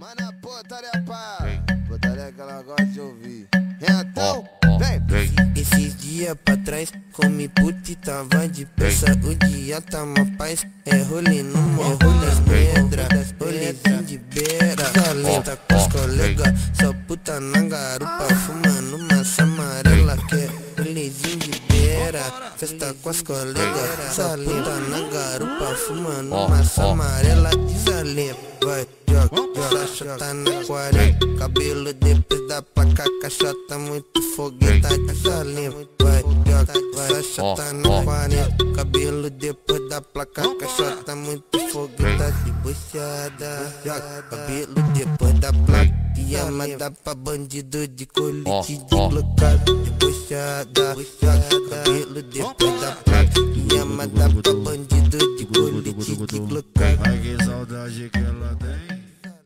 Mano, putaria pá, putaria que ela gosta de ouvir. Então, vem. Esses dias pra trás, comi puta e tava de peça. O dia tá uma paz, é rolê no morro das pedras, rolezinho de beira. Valenta com os colegas, só puta na garupa, fumando massa amarela, que é rolezinho de beira. Festa com as colegas, só puta na garupa, fumando massa amarela. Desalenta, vai, joga, chota na 40. Cabelo depois da placa, caixota muito fogueta. Desalenta, vai, joga, chota na 40. Cabelo depois da placa, caixota muito fogueta. Debochada, joga, cabelo depois da placa. E amada pra bandido de colete de blocado. Debochada, joga, cabelo depois da placa. E amada pra bandido de colete de blocado. Ai, que saudade que ela tem.